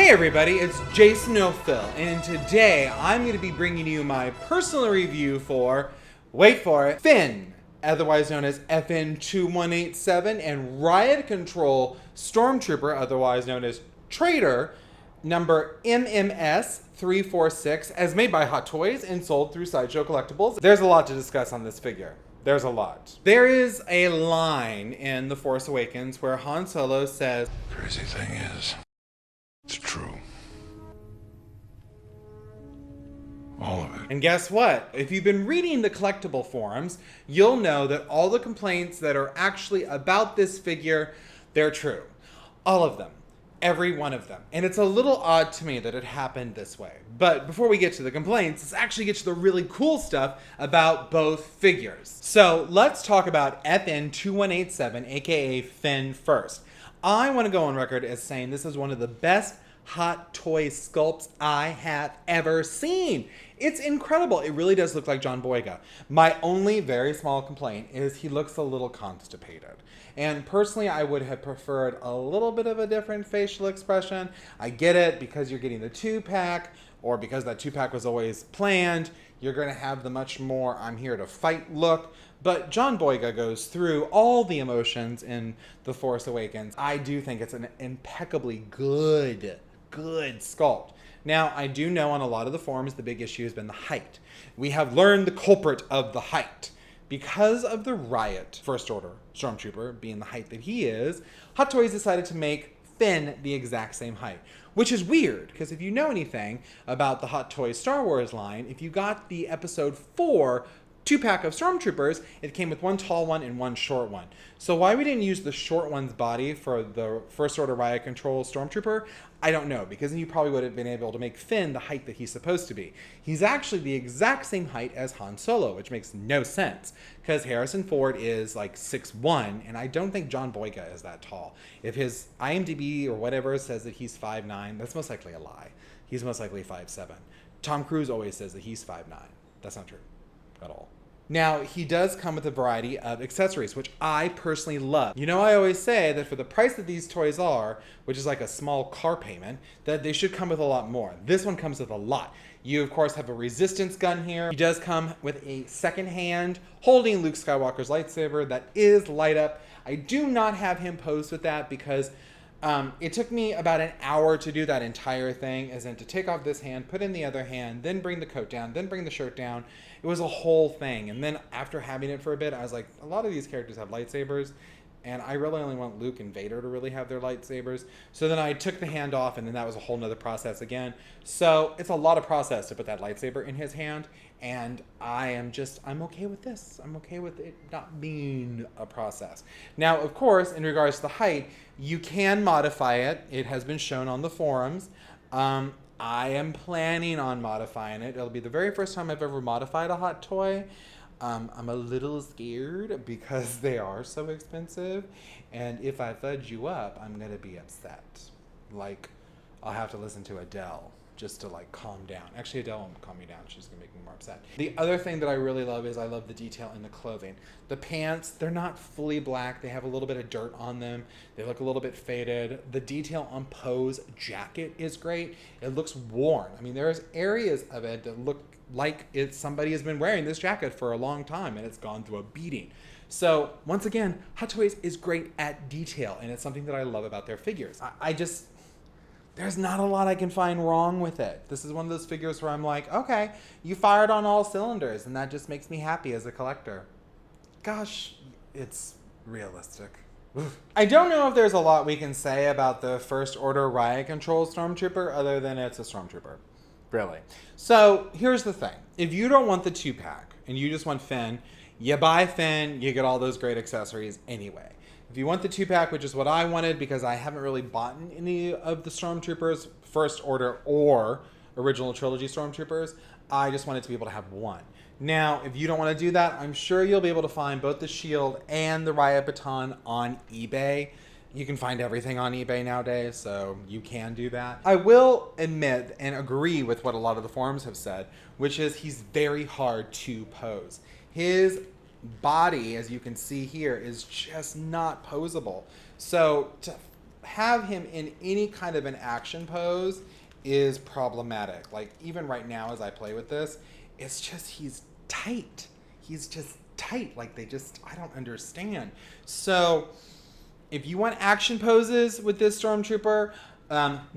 Hey everybody, it's Jason O'Phil, and today I'm going to be bringing you my personal review for, wait for it, Finn, otherwise known as FN2187, and Riot Control Stormtrooper, otherwise known as Traitor, number MMS 346, as made by Hot Toys and sold through Sideshow Collectibles. There's a lot to discuss on this figure. There's a lot. There is a line in The Force Awakens where Han Solo says, "Crazy thing is, it's true. All of it." and guess what? If you've been reading the collectible forums, you'll know that all the complaints that are actually about this figure, they're true. All of them. Every one of them. And it's a little odd to me that it happened this way. But before we get to the complaints, let's actually get to the really cool stuff about both figures. So let's talk about FN2187, aka Finn, first. I want to go on record as saying this is one of the best Hot Toy sculpts I have ever seen. It's incredible. It really does look like John Boyega. My only very small complaint is he looks a little constipated. And personally, I would have preferred a little bit of a different facial expression. I get it, because you're getting the 2-pack, or because that 2-pack was always planned, you're going to have the much more I'm here to fight look. But John Boyega goes through all the emotions in The Force Awakens. I do think it's an impeccably good sculpt. Now, I do know on a lot of the forums the big issue has been the height. We have learned the culprit of the height. Because of the Riot First Order Stormtrooper being the height that he is, Hot Toys decided to make Finn the exact same height. Which is weird, because if you know anything about the Hot Toys Star Wars line, if you got the episode 4 2-pack of Stormtroopers, it came with one tall one and one short one. So why we didn't use the short one's body for the First Order Riot Control Stormtrooper, I don't know, because then you probably would have been able to make Finn the height that he's supposed to be. He's actually the exact same height as Han Solo, which makes no sense, because Harrison Ford is like 6'1", and I don't think John Boyega is that tall. If his IMDb or whatever says that he's 5'9", that's most likely a lie. He's most likely 5'7". Tom Cruise always says that he's 5'9". That's not true at all. Now, he does come with a variety of accessories, which I personally love. You know, I always say that for the price that these toys are, which is like a small car payment, that they should come with a lot more. This one comes with a lot. You, of course, have a resistance gun here. He does come with a second hand holding Luke Skywalker's lightsaber that is light up. I do not have him posed with that because it took me about an hour to do that entire thing, as in to take off this hand, put in the other hand, then bring the coat down, then bring the shirt down. It was a whole thing. And then after having it for a bit, I was like, a lot of these characters have lightsabers, and I really only want Luke and Vader to really have their lightsabers. So then I took the hand off, and then that was a whole nother process again. So it's a lot of process to put that lightsaber in his hand, and I'm okay with this. I'm okay with it not being a process. Now, of course, in regards to the height, you can modify it. It has been shown on the forums. I am planning on modifying it. It'll be the very first time I've ever modified a Hot Toy. I'm a little scared because they are so expensive. And if I fudge you up, I'm going to be upset. Like, I'll have to listen to Adele just to like calm down. Actually, Adele won't calm me down. She's gonna make me more upset. The other thing that I really love is I love the detail in the clothing. The pants, they're not fully black. They have a little bit of dirt on them. They look a little bit faded. The detail on Poe's jacket is great. It looks worn. I mean, there's areas of it that look like somebody has been wearing this jacket for a long time and it's gone through a beating. So once again, Hot Toys is great at detail, and it's something that I love about their figures. There's not a lot I can find wrong with it. This is one of those figures where I'm like, okay, you fired on all cylinders, and that just makes me happy as a collector. Gosh, it's realistic. I don't know if there's a lot we can say about the First Order Riot Control Stormtrooper other than it's a Stormtrooper. Really. So here's the thing. If you don't want the 2-pack and you just want Finn, you buy Finn, you get all those great accessories anyway. If you want the 2-pack, which is what I wanted because I haven't really bought any of the Stormtroopers, First Order or original trilogy Stormtroopers, I just wanted to be able to have one. Now, if you don't want to do that, I'm sure you'll be able to find both the Shield and the Riot Baton on eBay. You can find everything on eBay nowadays, so you can do that. I will admit and agree with what a lot of the forums have said, which is he's very hard to pose. His body, as you can see here, is just not posable. So to have him in any kind of an action pose is problematic. Like, even right now as I play with this, it's just, he's tight. He's just tight. Like, I don't understand. So if you want action poses with this Stormtrooper,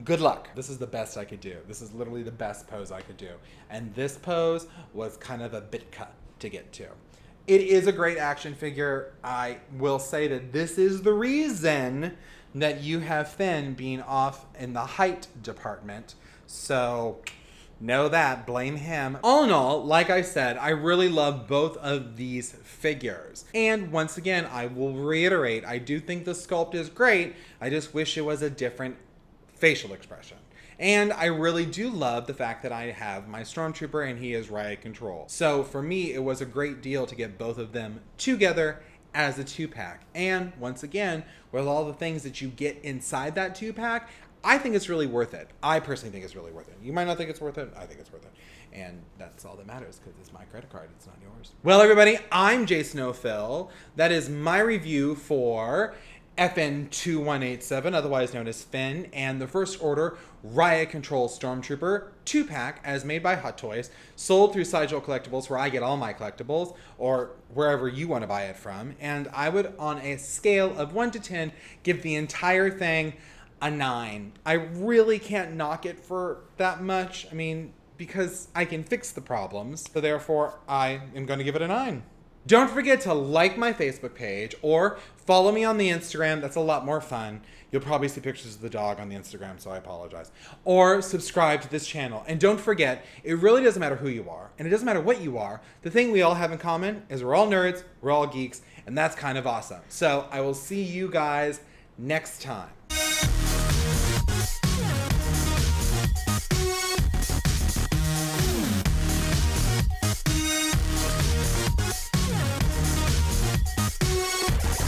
good luck. This is the best I could do. This is literally the best pose I could do. And this pose was kind of a bit cut to get to. It is a great action figure. I will say that this is the reason that you have Finn being off in the height department. So know that, blame him. All in all, like I said, I really love both of these figures. And once again, I will reiterate, I do think the sculpt is great. I just wish it was a different facial expression. And I really do love the fact that I have my Stormtrooper and he is Riot Control. So for me, it was a great deal to get both of them together as a 2-pack. And once again, with all the things that you get inside that 2-pack, I think it's really worth it. I personally think it's really worth it. You might not think it's worth it. I think it's worth it. And that's all that matters because it's my credit card. It's not yours. Well, everybody, I'm Jason O'Phil. That is my review for FN2187, otherwise known as Finn, and the First Order Riot Control Stormtrooper 2-pack as made by Hot Toys, sold through Sideshow Collectibles, where I get all my collectibles, or wherever you want to buy it from. And I would, on a scale of 1 to 10, give the entire thing a 9. I really can't knock it for that much. I mean, because I can fix the problems. So therefore, I am going to give it a 9. Don't forget to like my Facebook page or follow me on the Instagram. That's a lot more fun. You'll probably see pictures of the dog on the Instagram, so I apologize. Or subscribe to this channel. And don't forget, it really doesn't matter who you are, and it doesn't matter what you are. The thing we all have in common is we're all nerds, we're all geeks, and that's kind of awesome. So I will see you guys next time.